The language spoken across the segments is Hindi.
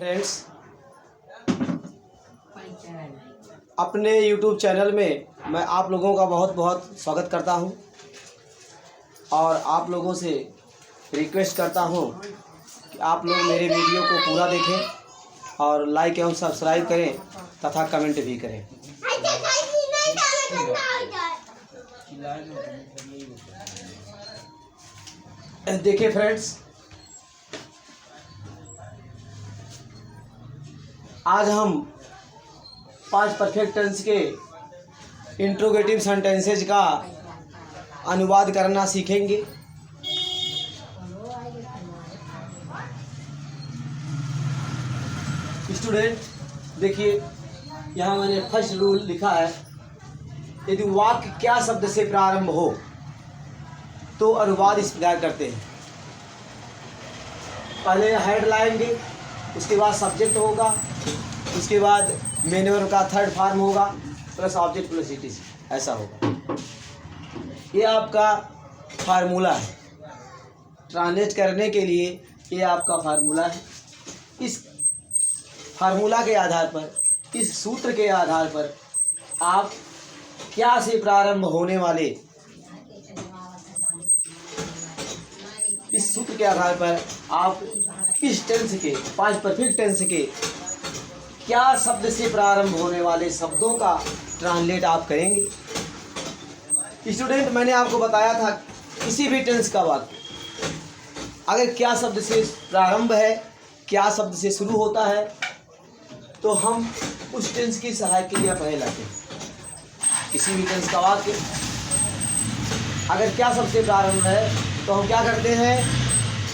फ्रेंड्स, अपने YouTube चैनल में मैं आप लोगों का बहुत बहुत स्वागत करता हूं और आप लोगों से रिक्वेस्ट करता हूं कि आप लोग मेरे वीडियो को पूरा देखें और लाइक एवं सब्सक्राइब करें तथा कमेंट भी करें। देखिए फ्रेंड्स, आज हम 5 परफेक्ट टेंस के इंट्रोगेटिव सेंटेंसेज का अनुवाद करना सीखेंगे। स्टूडेंट देखिए, यहाँ मैंने फर्स्ट रूल लिखा है, यदि वाक्य क्या शब्द से प्रारंभ हो तो अनुवाद इस प्रकार करते हैं। पहले हेडलाइन दे, उसके बाद सब्जेक्ट होगा, उसके बाद मेन वर्ब का थर्ड फॉर्म होगा प्लस ऑब्जेक्ट प्लस इट, ऐसा होगा। ये आपका फार्मूला है, ट्रांसलेट करने के लिए ये आपका फार्मूला है। इस फार्मूला के आधार पर, इस सूत्र के आधार पर आप क्या से प्रारंभ होने वाले, इस सूत्र के आधार पर आप इस टेंस के, 5 परफेक्ट टेंस के क्या शब्द से प्रारंभ होने वाले शब्दों का ट्रांसलेट आप करेंगे। स्टूडेंट, मैंने आपको बताया था किसी भी टेंस का वाक्य अगर क्या शब्द से प्रारंभ है, क्या शब्द से शुरू होता है, तो हम उस टेंस की सहायक क्रिया पहले लाते हैं। किसी भी टेंस का वाक्य अगर क्या शब्द से प्रारंभ है तो हम क्या करते हैं,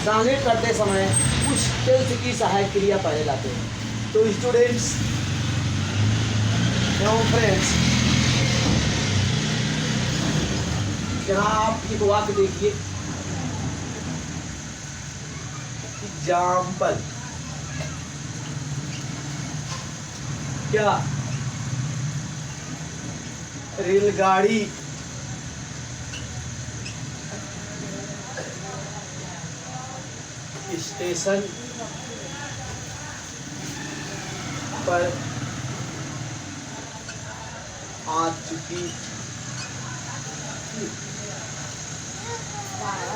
ट्रांसलेट करते समय उस टेंस की सहायक क्रिया पहले लाते हैं। तो स्टूडेंट्स एवं फ्रेंड्स, यहाँ आप एक वाक्य देखिए, एग्जाम्पल। क्या रेलगाड़ी स्टेशन पर आ चुकी।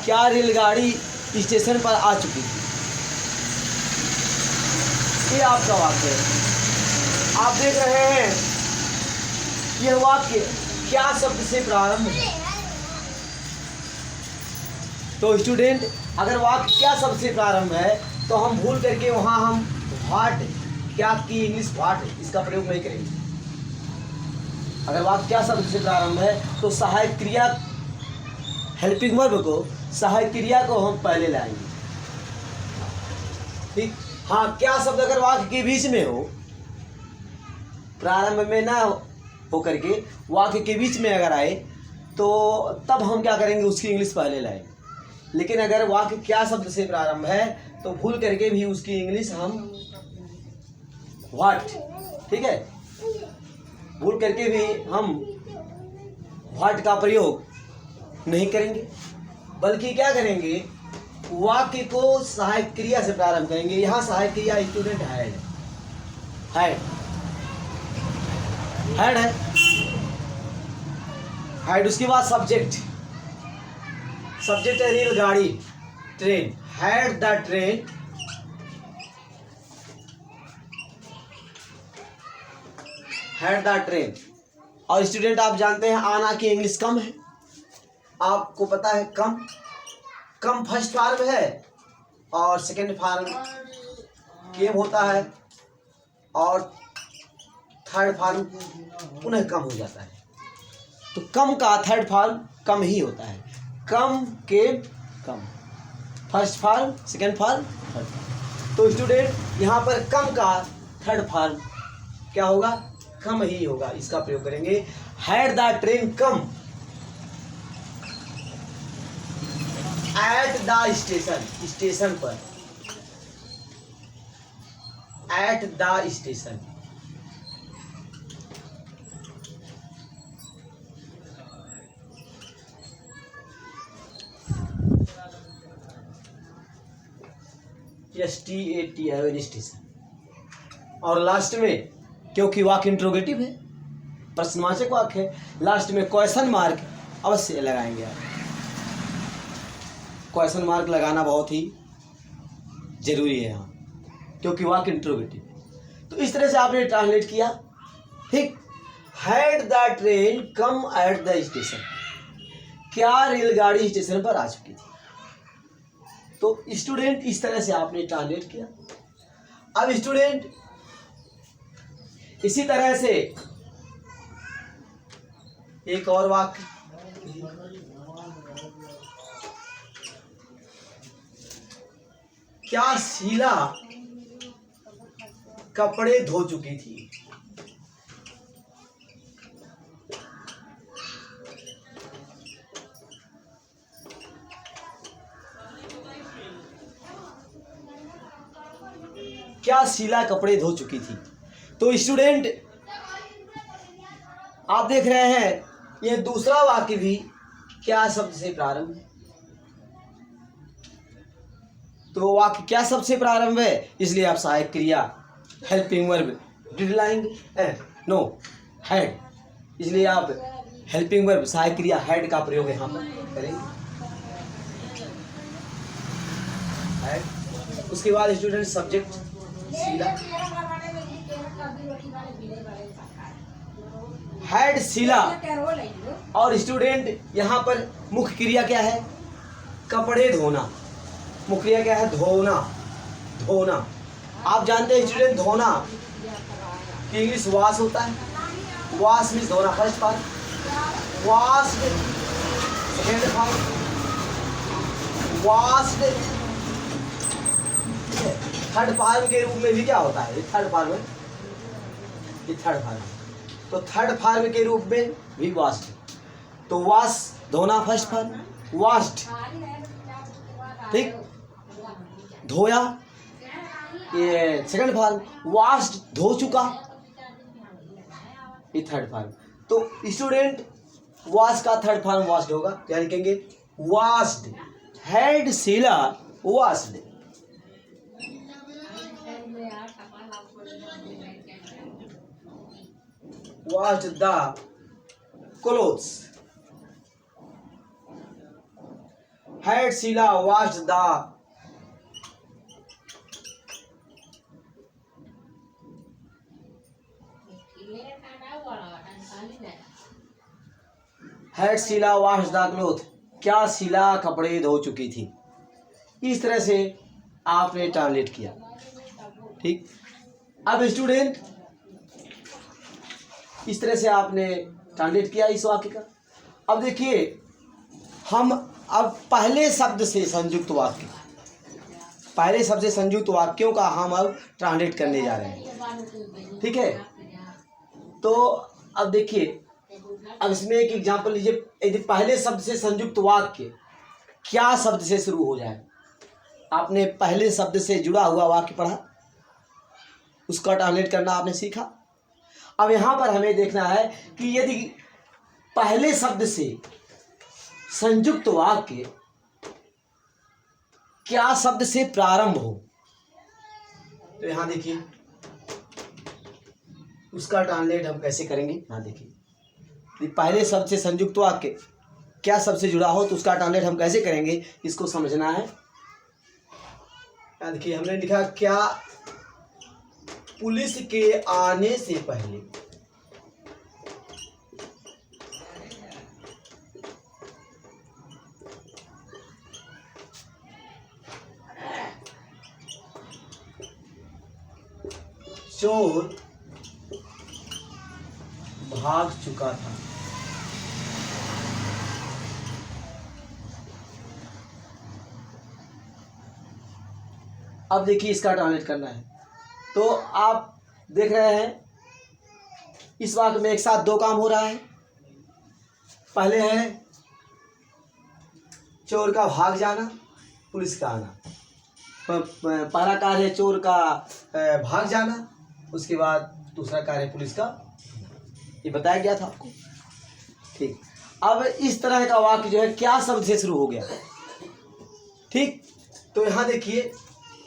क्या रेलगाड़ी स्टेशन पर आ चुकी थी? ये आपका वाक्य है। आप देख रहे हैं यह वाक्य क्या शब्द से प्रारंभ है। तो स्टूडेंट, अगर वाक्य क्या शब्द से प्रारंभ है तो हम भूल करके वहां हम व्हाट, क्या की इंग्लिश व्हाट, इसका प्रयोग नहीं करेंगे। अगर वाक्य क्या शब्द से प्रारंभ है तो सहायक क्रिया, हेल्पिंग वर्ब को, सहायक क्रिया को हम पहले लाएंगे। ठीक, हाँ, क्या शब्द अगर वाक्य के बीच में हो, प्रारंभ में ना हो करके वाक्य के बीच में अगर आए तो तब हम क्या करेंगे, उसकी इंग्लिश पहले लाएंगे। लेकिन अगर वाक्य क्या शब्द से प्रारंभ है तो भूल करके भी उसकी इंग्लिश हम व्हाट, ठीक है, भूल करके भी हम व्हाट का प्रयोग नहीं करेंगे, बल्कि क्या करेंगे, वाक्य को सहायक क्रिया से प्रारंभ करेंगे। यहाँ सहायक क्रिया स्टूडेंट हेड, हेड, हेड है, हेड। उसके बाद सब्जेक्ट, सब्जेक्ट है रेलगाड़ी, train, head the train, head the train. और स्टूडेंट, आप जानते हैं आना की इंग्लिश कम है, आपको पता है, कम, कम फर्स्ट फॉर्म है और सेकंड फॉर्म केम होता है और थर्ड फॉर्म पुनः कम हो जाता है। तो कम का थर्ड फॉर्म कम ही होता है, come came come, first form second form third form. तो स्टूडेंट, यहाँ पर कम का थर्ड फॉर्म क्या होगा, कम ही होगा, इसका प्रयोग करेंगे। Had the train come at the station, station पर, एट द स्टेशन। STAT है, स्टेशन। और लास्ट में, क्योंकि वाक्य इंट्रोगेटिव है, प्रश्नवाचक वाक्य है, लास्ट में क्वेश्चन मार्क अवश्य लगाएंगे आप। क्वेश्चन मार्क लगाना बहुत ही जरूरी है यहाँ, क्योंकि वाक्य इंट्रोगेटिव है। तो इस तरह से आपने ट्रांसलेट किया। ठीक, had the train come at the station, क्या रेलगाड़ी स्टेशन पर आ चुकी थी। तो स्टूडेंट इस तरह से आपने ट्रांसलेट किया। अब स्टूडेंट इसी तरह से एक और वाक्य, क्या शीला कपड़े धो चुकी थी। क्या शीला कपड़े धो चुकी थी। तो स्टूडेंट आप देख रहे हैं यह दूसरा वाक्य भी क्या शब्द से प्रारंभ है। तो वाक्य क्या शब्द से प्रारंभ है, इसलिए आप सहायक क्रिया हेल्पिंग वर्ब डिड लाएंगे, नो हैड, इसलिए आप हेल्पिंग वर्ब सहायक क्रिया हैड का प्रयोग यहां पर करेंगे। हैड, उसके बाद student subject Sheela, had Sheela, और स्टूडेंट यहाँ पर मुख्य क्रिया क्या है, कपड़े धोना। मुख्य क्रिया क्या है, धोना। धोना आप जानते हैं स्टूडेंट, धोना की इंग्लिश वॉश होता है। वॉश मीन्स धोना, first part, washed second part, washed third form के रूप में भी क्या होता है, थर्ड फॉर्म में, ये थर्ड फॉर्म, तो थर्ड फॉर्म के रूप में भी वॉश्ड। तो वॉश धोना फर्स्ट फॉर्म, वॉश्ड ठीक, धोया ये सेकंड फॉर्म, वॉश्ड धो चुका ये थर्ड फॉर्म। तो स्टूडेंट वॉश का थर्ड फॉर्म वॉश्ड होगा, क्या लिखेंगे, washed, had Sheela washed. washed the clothes, had Sheila washed the had Sheila washed the cloth, क्या शीला कपड़े धो चुकी थी। इस तरह से आपने ट्रांसलेट किया। ठीक, अब स्टूडेंट इस तरह से आपने ट्रांसलेट किया इस वाक्य का। अब देखिए हम अब पहले शब्द से संयुक्त वाक्य, पहले शब्द से संयुक्त वाक्यों का हम अब ट्रांसलेट करने जा रहे हैं। ठीक है, तो अब देखिए, अब इसमें एक एग्जांपल लीजिए। यदि पहले शब्द से संयुक्त वाक्य क्या शब्द से शुरू हो जाए, आपने पहले शब्द से जुड़ा हुआ वाक्य पढ़ा, उसका ट्रांसलेट करना आपने सीखा। अब यहाँ पर हमें देखना है कि यदि पहले शब्द से संयुक्त वाक्य क्या शब्द से प्रारंभ हो, तो यहाँ देखिए उसका ट्रांसलेट हम कैसे करेंगे। यहाँ देखिए पहले शब्द से संयुक्त वाक्य क्या शब्द से जुड़ा हो तो उसका ट्रांसलेट हम कैसे करेंगे, इसको समझना है। देखिए हमने लिखा क्या पुलिस के आने से पहले चोर भाग चुका था। अब देखिए इसका ट्रांसलेट करना है। तो आप देख रहे हैं इस वाक्य में एक साथ दो काम हो रहा है। पहले है चोर का भाग जाना, पुलिस का आना। पहला कार्य है चोर का भाग जाना, उसके बाद दूसरा कार्य है पुलिस का, ये बताया गया था आपको। ठीक, अब इस तरह का वाक्य जो है क्या शब्द से शुरू हो गया। ठीक, तो यहाँ देखिए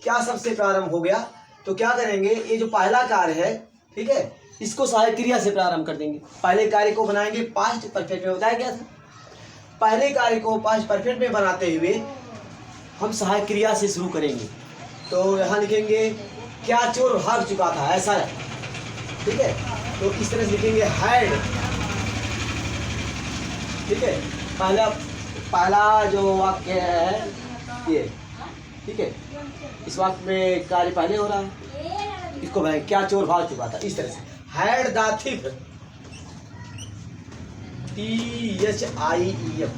क्या शब्द से प्रारंभ हो गया, तो क्या करेंगे, ये जो पहला कार्य है, ठीक है, इसको सहायक क्रिया से प्रारंभ कर देंगे। पहले कार्य को बनाएंगे पास्ट परफेक्ट में, बताया गया था। पहले कार्य को पास्ट परफेक्ट में बनाते हुए हम सहायक क्रिया से शुरू करेंगे। तो यहाँ लिखेंगे क्या चोर भाग चुका था, ऐसा है, ठीक है। तो इस तरह से लिखेंगे हैड, ठीक है। पहला जो वाक्य है ये, ठीक है, इस वाक्य में कार्य पहले हो रहा है, इसको बनाएंगे क्या चोर भाग चुका था, इस तरह से। Had the thief, THIEF,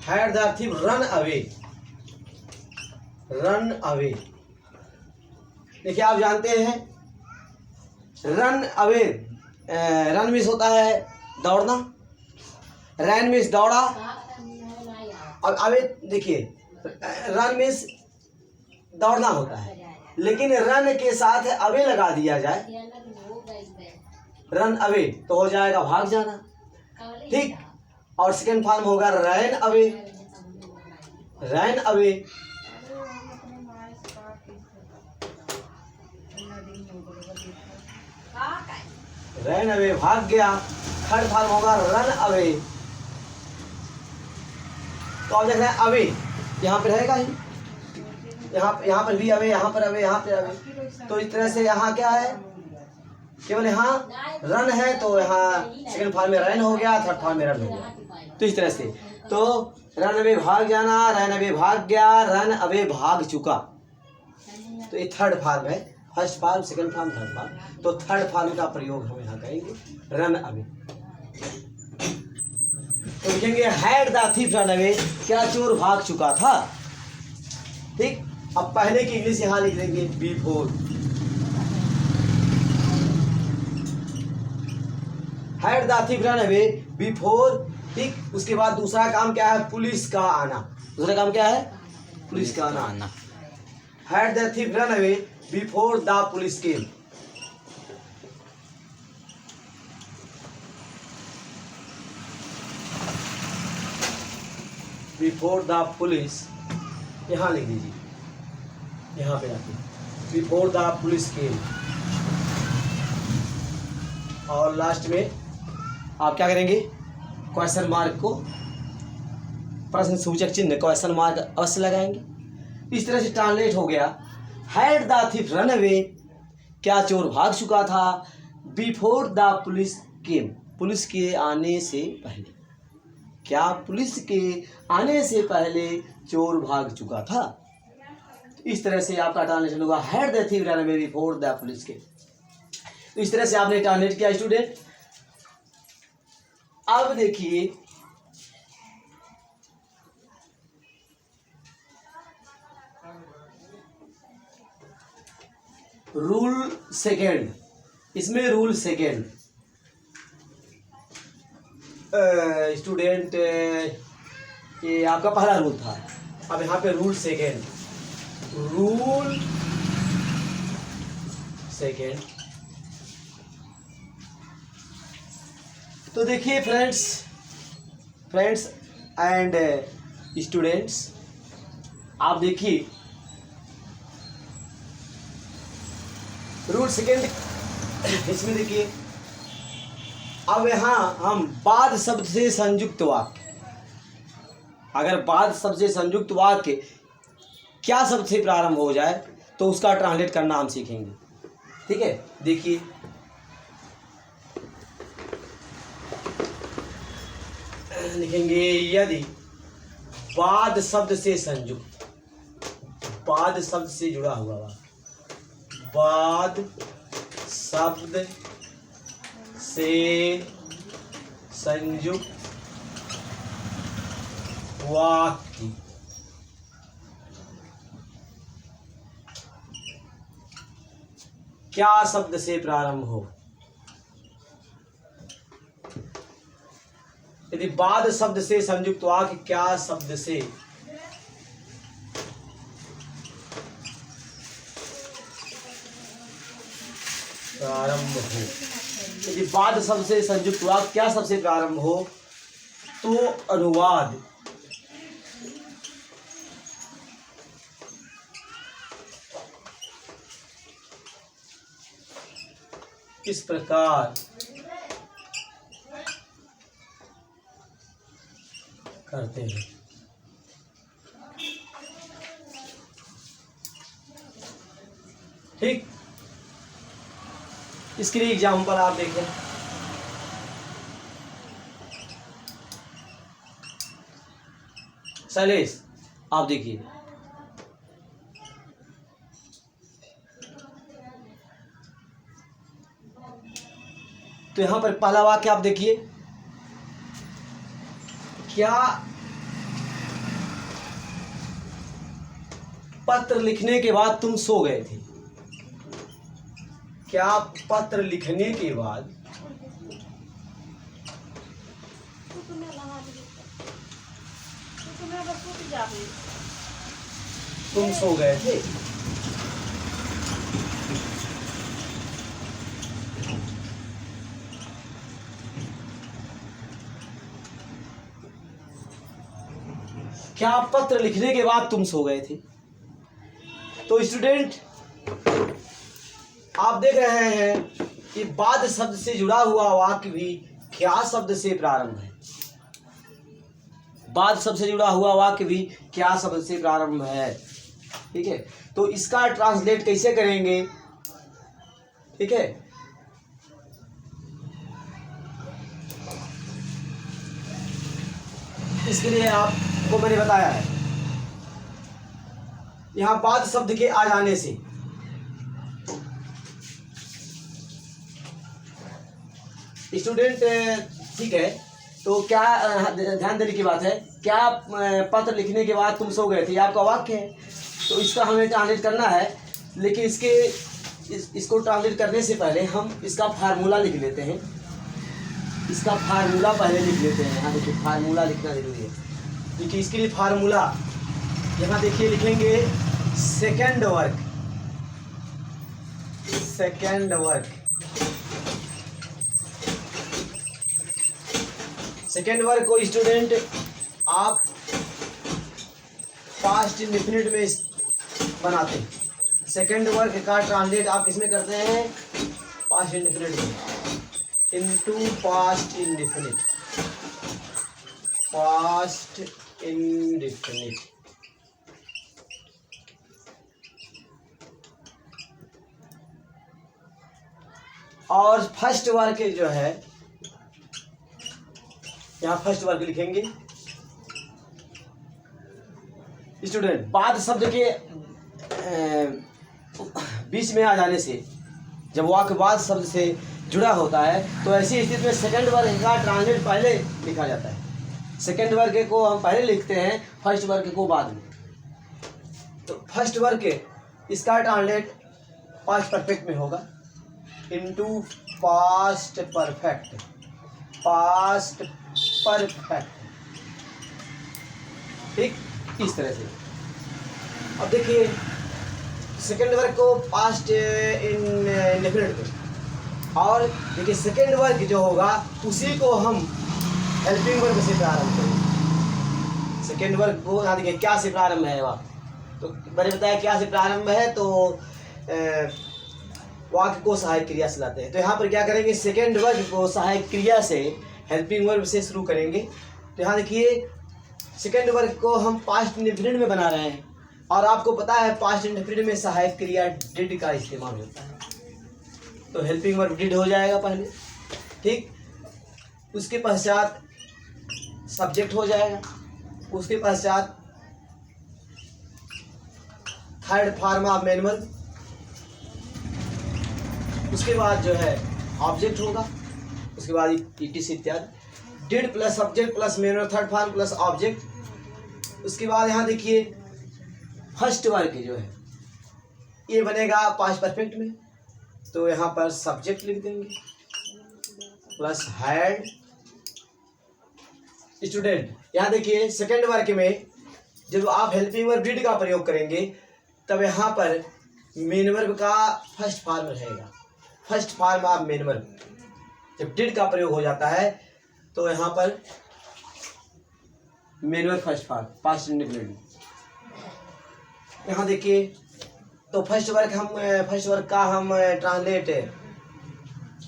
had the thief run away, run away. देखिए आप जानते हैं रन अवे, रन मीन्स होता है दौड़ना, रन मीन्स दौड़ा, अब अवे देखिए रन मीन्स दौड़ना होता है, लेकिन रन के साथ अवे लगा दिया जाए, रन अवे, तो हो जाएगा भाग जाना, ठीक। और सेकेंड फॉर्म होगा run away, run away. Run away भाग गया। थर्ड फॉर्म होगा रन अवे। तो आप देख रहे हैं अवे यहाँ पे रहेगा ही, यहाँ पर भी अवे, यहाँ पर अवे, यहाँ पर अवे। तो इस तरह से यहाँ क्या है, केवल यहाँ रन है, तो यहाँ सेकंड फॉर्म में रन हो गया, थर्ड फॉर्म में रन हो गया। तो इस तरह से तो रन अवे भाग जाना, रन अवे भाग गया, रन अवे भाग चुका। तो ये थर्ड फॉर्म है, first form, second form, third form. तो थर्ड फॉर्म का प्रयोग हम यहाँ करेंगे रन अवे। तो लिखेंगे had the thief run away, क्या चोर भाग चुका था, ठीक। अब पहले की इंग्लिश यहाँ लिख देंगे before, had the thief run away before, ठीक। उसके बाद दूसरा काम क्या है, पुलिस का आना। दूसरा काम क्या है, पुलिस का आना। Had the thief run away before the police came. Before the police, यहाँ लिख दीजिए, यहाँ पे आके बिफोर द पुलिस केम। और लास्ट में आप क्या करेंगे, क्वेश्चन मार्क को, प्रश्न सूचक चिन्ह क्वेश्चन मार्क अवश्य लगाएंगे। इस तरह से ट्रांसलेट हो गया had the thief run away, क्या चोर भाग चुका था, before the police came, police के आने से पहले, क्या पुलिस के आने से पहले चोर भाग चुका था। इस तरह से आपका ट्रांसलेशन होगा had the thief run away before the police केम। तो इस तरह से आपने ट्रांसलेट किया स्टूडेंट। अब देखिए रूल सेकेंड, इसमें रूल सेकेंड स्टूडेंट, ये आपका पहला रूल था। अब यहाँ पे रूल सेकेंड, रूल सेकेंड। तो देखिए फ्रेंड्स एंड स्टूडेंट्स, आप देखिए रूल सेकेंड, इसमें देखिए अब यहाँ हम बाद शब्द से संयुक्त वाक्य, अगर बाद शब्द से संयुक्त वाक्य क्या शब्द से प्रारंभ हो जाए तो उसका ट्रांसलेट करना हम सीखेंगे, ठीक है। देखिए लिखेंगे यदि बाद शब्द से संयुक्त, बाद शब्द से जुड़ा हुआ वाक्य, बाद शब्द से संयुक्त वाक्य, क्या शब्द से प्रारंभ हो। यदि बाद शब्द से संयुक्त वाक्य क्या शब्द से प्रारंभ हो, यदि बाद शब्द से संयुक्त वाक्य क्या शब्द से प्रारंभ हो तो अनुवाद। इस प्रकार करते हैं। ठीक, इसके लिए एग्जाम्पल आप देखें। शैलेश आप देखिए, तो यहां पर पहला वाक्य आप देखिए, क्या पत्र लिखने के बाद तुम सो गए थे? क्या पत्र लिखने के बाद तुम सो गए थे? क्या पत्र लिखने के बाद तुम सो गए थे? तो स्टूडेंट आप देख रहे हैं कि बाद शब्द से जुड़ा हुआ वाक्य भी क्या शब्द से प्रारंभ है। बाद शब्द से जुड़ा हुआ वाक्य भी क्या शब्द से प्रारंभ है। ठीक है, तो इसका ट्रांसलेट कैसे करेंगे? ठीक है, इसके लिए आपको मैंने बताया है, यहां बाद शब्द के आ जाने से स्टूडेंट, ठीक है, तो क्या ध्यान देने की बात है, क्या पत्र लिखने के बाद तुम सो गए थे, आपका वाक्य है, तो इसका हमें ट्रांसलेट करना है। लेकिन इसको ट्रांसलेट करने से पहले हम इसका फार्मूला लिख लेते हैं। इसका फार्मूला पहले लिख लेते हैं। यहाँ देखिए, फार्मूला लिखना जरूरी है, क्योंकि इसके लिए फार्मूला यहाँ देखिए लिखेंगे सेकंड वर्ग। सेकंड वर्ग को स्टूडेंट आप पास्ट इंडेफिनिट में बनाते हैं। सेकंड वर्ग का ट्रांसलेट आप किसमें करते हैं? पास्ट इंडेफिनिट में, into past indefinite. Past indefinite और फर्स्ट वर्ग जो है, यहाँ फर्स्ट वर्ग लिखेंगे स्टूडेंट। बाद शब्द के बीच में आ जाने से, जब वाक्य बाद शब्द से जुड़ा होता है, तो ऐसी स्थिति में सेकंड वर्ग का ट्रांसलेट पहले लिखा जाता है। सेकंड वर्ग को हम पहले लिखते हैं, फर्स्ट वर्ग को बाद में। तो फर्स्ट वर्ग इसका ट्रांसलेट पास्ट परफेक्ट में होगा, into past perfect. Past perfect, ठीक, इस तरह से। अब देखिए, सेकंड वर्ग को पास्ट इंडेफिनिट में, और देखिए सेकंड वर्ग जो होगा उसी को हम हेल्पिंग वर्ग से प्रारंभ करेंगे। सेकंड वर्ग को यहाँ देखिए क्या से प्रारंभ है वहाँ, तो मैंने बताया क्या से प्रारंभ है, तो वाक्य को सहायक क्रिया से लाते हैं। तो यहाँ पर क्या करेंगे, सेकंड वर्ग को सहायक क्रिया से हेल्पिंग वर्ब से शुरू करेंगे। तो यहाँ देखिए सेकंड वर्ग को हम पास्ट इंडेफिनिट में बना रहे हैं, और आपको पता है पास्ट इंडेफिनिट में सहायक क्रिया डिड का इस्तेमाल होता है, तो हेल्पिंग वर्ब डिड हो जाएगा पहले, ठीक। उसके पश्चात सब्जेक्ट हो जाएगा, उसके पश्चात third form of main verb, उसके बाद जो है ऑब्जेक्ट होगा, उसके बाद इटिस इत्यादि। Did plus subject plus main verb third form plus object. उसके बाद यहाँ देखिए फर्स्ट वर्ग जो है ये बनेगा पास्ट परफेक्ट में, तो यहाँ पर सब्जेक्ट लिख देंगे प्लस हैड। स्टूडेंट यहाँ देखिए सेकंड वर्ग में जब आप हेल्पिंग वर्ब डिड का प्रयोग करेंगे तब यहाँ पर मेन वर्ब का फर्स्ट फॉर्म रहेगा, first form of main verb, जब डिड का प्रयोग हो जाता है तो यहाँ पर manual first form past indefinite. यहाँ देखिए तो फर्स्ट वर्ग का हम ट्रांसलेट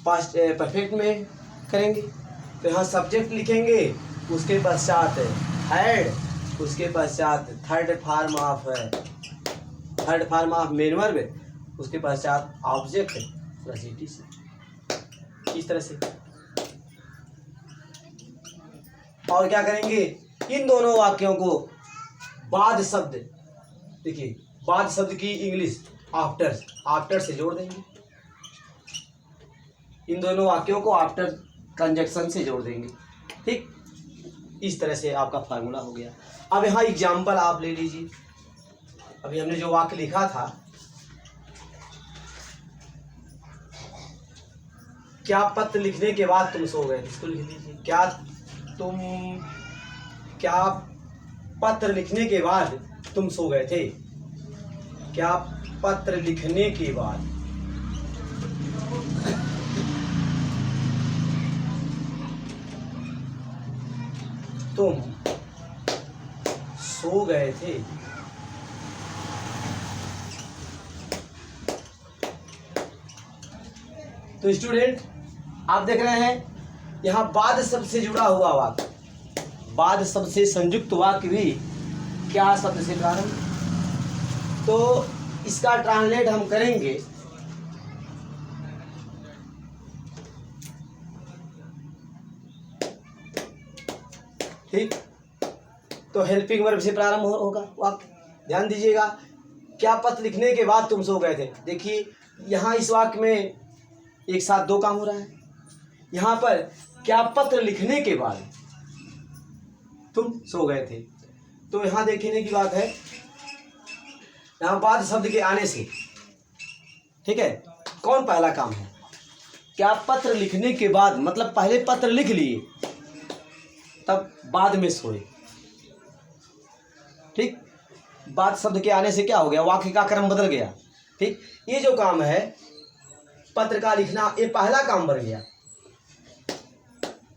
पास्ट परफेक्ट में करेंगे। तो यहाँ सब्जेक्ट लिखेंगे, उसके पश्चात हेड, उसके पश्चात third form of main verb, उसके पश्चात ऑब्जेक्ट प्लस ईटीसी। इस तरह से और क्या करेंगे, इन दोनों वाक्यों को बाद शब्द, देखिए बाद शब्द की इंग्लिश आफ्टर से जोड़ देंगे। इन दोनों वाक्यों को आफ्टर कंजक्शन से जोड़ देंगे। ठीक, इस तरह से आपका फार्मूला हो गया। अब यहाँ एग्जाम्पल आप ले लीजिए। अभी हमने जो वाक्य लिखा था, क्या पत्र लिखने के बाद तुम सो गए, इसको लिख दीजिए। क्या पत्र लिखने के बाद तुम सो गए थे। क्या पत्र लिखने के बाद तुम सो गए थे। तो स्टूडेंट आप देख रहे हैं यहाँ बाद शब्द से जुड़ा हुआ वाक्य, बाद शब्द से संयुक्त वाक्य भी क्या शब्द से प्रारंभ। तो इसका ट्रांसलेट हम करेंगे ठीक। तो हेल्पिंग वर्ब से प्रारंभ होगा वाक्य। ध्यान दीजिएगा, क्या पत्र लिखने के बाद तुम सो गए थे। देखिए यहाँ इस वाक्य में एक साथ दो काम हो रहा है। यहाँ पर क्या पत्र लिखने के बाद तुम सो गए थे, तो यहाँ देखने की बात है, यहाँ बाद शब्द के आने से, ठीक है, कौन पहला काम है। क्या पत्र लिखने के बाद मतलब पहले पत्र लिख लिए तब बाद में सोए। ठीक, बाद शब्द के आने से क्या हो गया, वाक्य का क्रम बदल गया। ठीक, ये जो काम है पत्र का लिखना, ये पहला काम बन गया।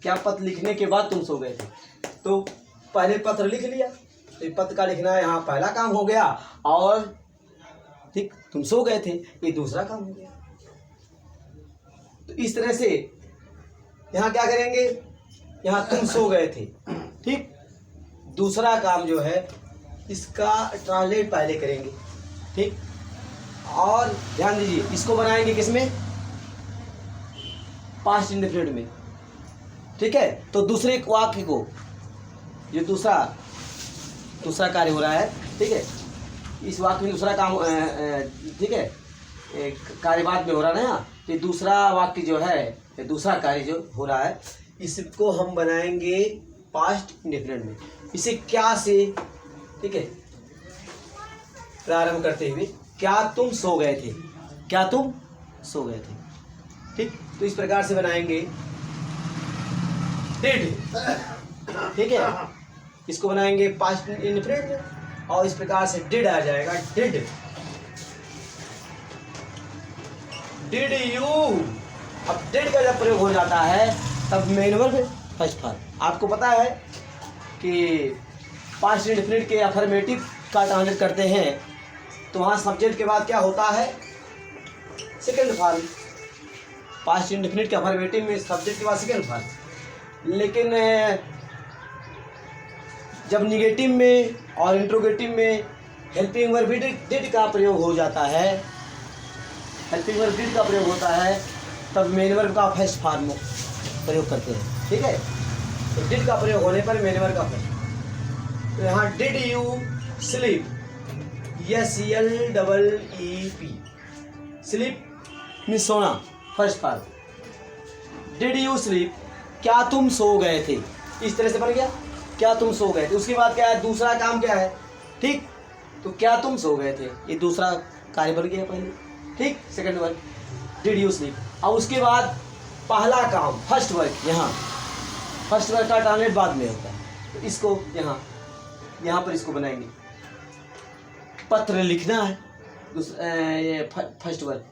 क्या पत्र लिखने के बाद तुम सो गए थे, तो पहले पत्र लिख लिया, तो पत्र का लिखना यहाँ पहला काम हो गया, और ठीक तुम सो गए थे ये दूसरा काम हो गया। तो इस तरह से यहाँ क्या करेंगे, यहाँ तुम सो गए थे, ठीक, दूसरा काम जो है इसका ट्रांसलेट पहले करेंगे। ठीक, और ध्यान दीजिए इसको बनाएंगे किसमें, पास्ट इंडेफिनिट में। ठीक है, तो दूसरे वाक्य को, ये दूसरा कार्य हो रहा है। ठीक है, इस वाक्य में दूसरा काम, ठीक है, एक कार्य बाद में हो रहा है ना, तो दूसरा वाक्य जो है, दूसरा कार्य जो हो रहा है, इसको हम बनाएंगे पास्ट इंडेफिनिट में। इसे क्या से, ठीक है, प्रारंभ करते हुए, क्या तुम सो गए थे, क्या तुम सो गए थे। ठीक, तो इस प्रकार से बनाएंगे डिड। ठीक है, इसको बनाएंगे पास्ट इंडेफिनिट में, और इस प्रकार से डिड आ जाएगा, डिड यू। अब डिड का जब प्रयोग हो जाता है तब मेन वर्ब फर्स्ट फॉर्म। आपको पता है कि पास्ट इंडेफिनिट के अफर्मेटिव का ट्रांसलेट करते हैं तो वहाँ सब्जेक्ट के बाद क्या होता है, सेकंड फॉर्म। पास्ट इंडेफिनिट के अफर्मेटिव में सब्जेक्ट के बाद सेकंड फॉर्म। लेकिन जब निगेटिव में और इंट्रोगेटिव में हेल्पिंग वर्ब डिड का प्रयोग हो जाता है, हेल्पिंग वर्ब डिड का प्रयोग होता है, तब मेन वर्ब का फर्स्ट फॉर्म प्रयोग करते हैं। ठीक है, तो डिड का प्रयोग होने पर मेन वर्ब का फर्स्ट। तो यहाँ did you sleep, SLEEP, sleep mean सोना, first form. Did you sleep, क्या तुम सो गए थे। इस तरह से बन गया, क्या तुम सो गए थे। उसके बाद क्या है, दूसरा काम क्या है, ठीक, तो क्या तुम सो गए थे, ये दूसरा कार्य बन गया पहले। ठीक, second work did you sleep. और उसके बाद पहला काम फर्स्ट वर्क, यहाँ फर्स्ट वर्क का ट्रांसलेट बाद में होता है, तो इसको यहाँ पर इसको बनाएंगे, पत्र लिखना है, ये फर्स्ट वर्क,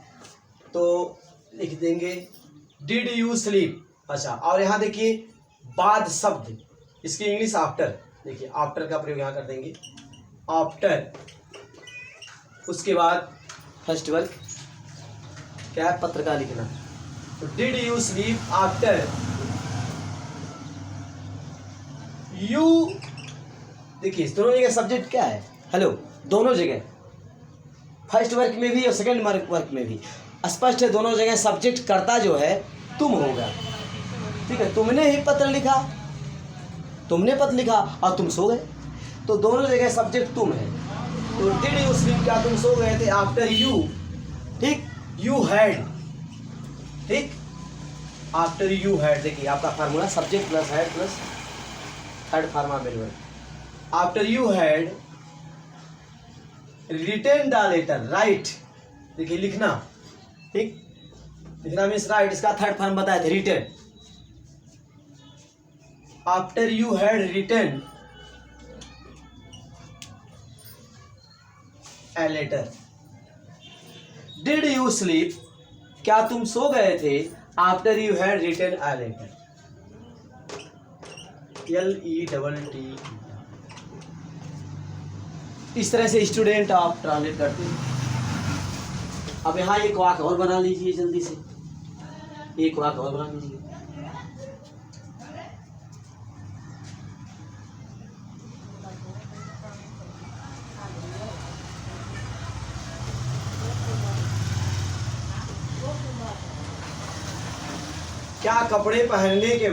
तो लिख देंगे डिड यू स्लीप, अच्छा, और यहाँ देखिए बाद शब्द, इसकी इंग्लिश आफ्टर, देखिए आफ्टर का प्रयोग यहाँ कर देंगे, आफ्टर। उसके बाद फर्स्ट वर्क क्या है, पत्रिका लिखना। तो did you sleep after you, देखिए दोनों जगह सब्जेक्ट क्या है, हेलो, दोनों जगह फर्स्ट वर्क में भी और सेकंड वर्क में भी स्पष्ट है, दोनों जगह सब्जेक्ट करता जो है तुम होगा। ठीक है, तुमने ही पत्र लिखा, तुमने पत्र लिखा और तुम सो गए, तो दोनों जगह सब्जेक्ट तुम है। तो डिड यू स्लीप, क्या तुम सो गए थे, आफ्टर यू, ठीक, यू हैड, ठीक, आफ्टर यू हैड, देखिए आपका formula subject plus had plus third form मिल, after you had written the letter, right, देखिए लिखना, ठीक, लिखना मीन्स राइट, इसका थर्ड फॉर्म बताए थे written. After you had written a letter, did you sleep, क्या तुम सो गए थे, after you had written a letter, LETT। इस तरह से स्टूडेंट आप ट्रांसलेट करते हैं। अब यहाँ एक वाक्य और बना लीजिए, जल्दी से एक वाक्य और बना लीजिए। क्या कपड़े पहनने के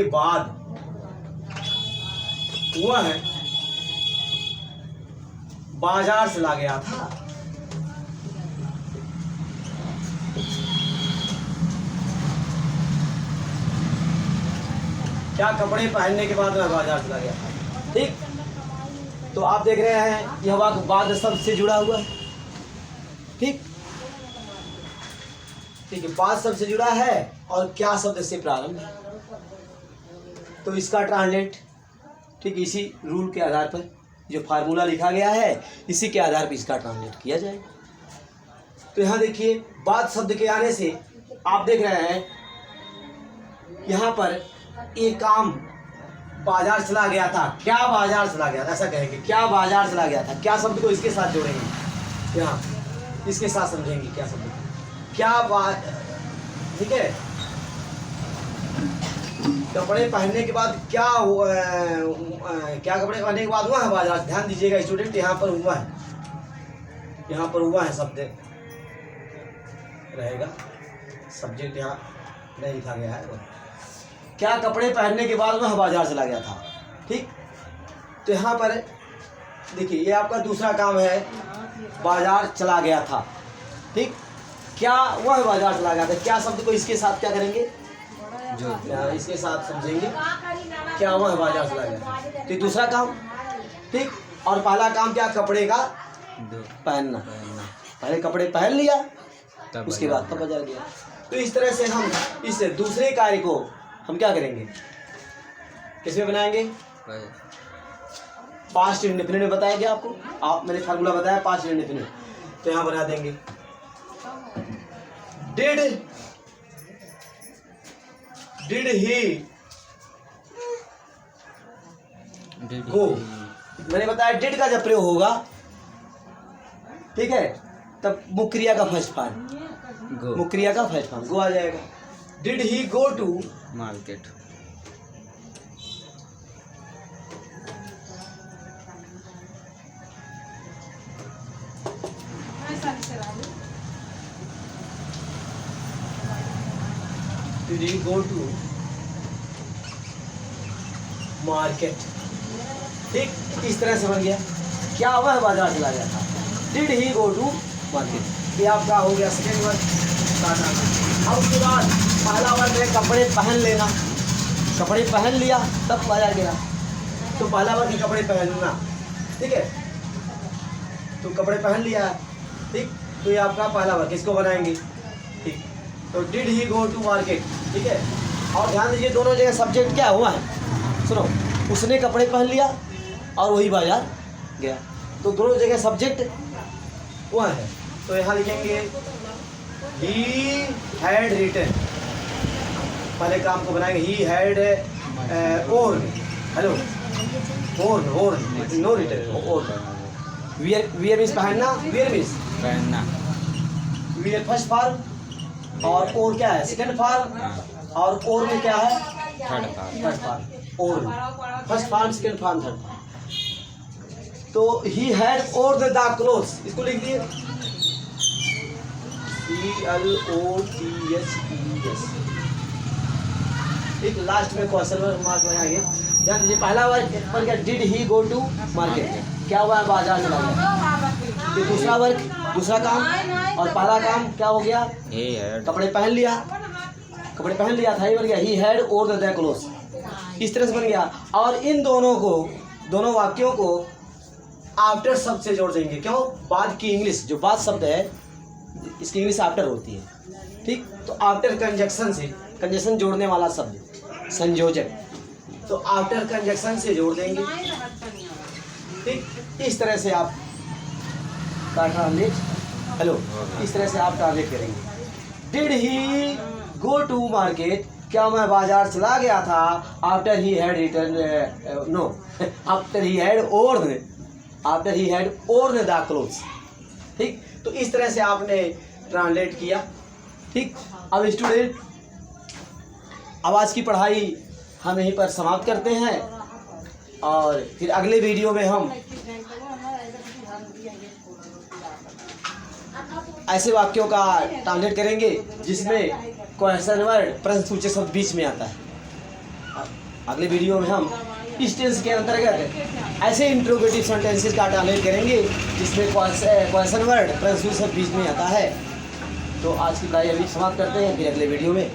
बाद वह बाजार से ला गया था, क्या कपड़े पहनने के बाद वह बाजार से ला गया था, ठीक। तो आप देख रहे हैं यह वाक्य बाद शब्द से जुड़ा हुआ है, ठीक, ठीक है, बाद शब्द से जुड़ा है और क्या शब्द से प्रारंभ है, तो इसका ट्रांसलेट, ठीक, इसी रूल के आधार पर जो फार्मूला लिखा गया है इसी के आधार पर इसका ट्रांसलेट किया जाएगा। तो यहाँ देखिए बाद शब्द के आने से आप देख रहे हैं यहाँ पर एक काम बाजार चला गया था, क्या बाजार चला गया था, ऐसा कहेंगे, क्या बाजार चला गया था, क्या शब्द को इसके साथ जोड़ेंगे, यहाँ इसके साथ समझेंगे क्या शब्द, क्या बात, ठीक है, कपड़े पहनने के बाद क्या हुआ, क्या कपड़े पहनने के बाद हुआ है बाजार, ध्यान दीजिएगा स्टूडेंट, यहाँ पर हुआ है, यहाँ पर हुआ है शब्द रहेगा, सब्जेक्ट यहाँ नहीं लिखा गया है, क्या कपड़े पहनने के बाद वह बाजार चला गया था, ठीक। तो यहाँ पर देखिए ये आपका दूसरा काम है, बाजार चला गया था, ठीक, क्या वह बाजार चला गया था, क्या शब्द को इसके साथ क्या करेंगे, जो इसके साथ समझेंगे, क्या वह बाजार चला गया था, तो दूसरा काम, ठीक। और पहला काम क्या, कपड़े का पहनना, पहले कपड़े पहन लिया उसके बाद तब बाजार गया। तो इस तरह से हम इस दूसरे कार्य को हम क्या करेंगे, किसमें बनाएंगे, पास्ट इंडेफिनिट में बताया गया आपको, आप मैंने फार्मूला बताया पास्ट इंडेफिनिट, तो यहाँ बना देंगे डिड ही गो, मैंने बताया डिड का जब प्रयोग होगा, ठीक है, तब मुक्रिया का फर्स्ट फॉर्म, मुक्रिया का फर्स्ट फॉर्म गो आ जाएगा। Did he go to market, Did he go to market, ठीक, इस तरह से बन गया, क्या वह बाजार चला गया था, Did he go to market, ये आपका हो गया सेकेंड वर्ड। अब उसके बाद पहला वर्ड है कपड़े पहन लेना, कपड़े पहन लिया तब बाजार गया, तो पहला वर्ड है कपड़े पहनना, ठीक है, तो कपड़े पहन लिया, ठीक, तो ये आपका पहला वर्ड, किसको बनाएंगे, ठीक, तो did he go to market, ठीक है। और ध्यान दीजिए दोनों जगह सब्जेक्ट क्या हुआ है, सुनो, उसने कपड़े पहन लिया और वही बाजार गया, तो दोनों जगह सब्जेक्ट हुआ है, तो यहाँ लिखेंगे ही हैड रिटन, पहले काम को बनाएंगे। ही हैड और हेलो और नो रिटन और वियर मीन्स पहनना, वियर मीन्स पहनना, वियर फर्स्ट फॉर्म और क्या है सेकंड फॉर्म और में क्या है थर्ड फॉर्म और first form second form third form. तो ही हैड और द क्लोथ्स, इसको लिख दिए CLOTHES। ठीक, लास्ट में क्वेश्चन मार्क लगाएंगे। ध्यान दीजिए, पहला वर्ग पर क्या, did he go to market, क्या हुआ है, बाजार चला गया। फिर दूसरा वर्ग, दूसरा काम, और पहला काम क्या हो गया, कपड़े पहन लिया, कपड़े पहन लिया था, ये बन गया ही हैड और द क्लोथ्स, इस तरह से बन गया। और इन दोनों को, दोनों वाक्यों को आफ्टर शब्द से जोड़ देंगे। क्यों, बाद की इंग्लिश, जो बाद शब्द है इसकी इंग्लिश आफ्टर होती है। ठीक, तो आफ्टर कंजक्शन से, कंजक्शन जोड़ने वाला शब्द, संयोजक, तो आफ्टर कंजक्शन से जोड़ देंगे। ठीक, इस तरह से आप का ट्रांसलेट, हेलो, इस तरह से आप ट्रांसलेट करेंगे। Did he go to market, क्या मैं बाजार चला गया था, after he had return, no, after he had worn the clothes. ठीक, तो इस तरह से आपने ट्रांसलेट किया। ठीक, अब स्टूडेंट, आवाज़ की पढ़ाई हम यहीं पर समाप्त करते हैं और फिर अगले वीडियो में हम ऐसे वाक्यों का ट्रांसलेट करेंगे जिसमें क्वेश्चन वर्ड, प्रश्नसूचक शब्द बीच में आता है। अगले वीडियो में हम इस टेंस के अंतर्गत ऐसे इंट्रोगेटिव सेंटेंसेस का ट्रांसलेट करेंगे जिसमें क्वेश्चन वर्ड, प्रश्नसूचक शब्द बीच में आता है। तो आज की पढ़ाई अभी समाप्त करते हैं, फिर अगले वीडियो में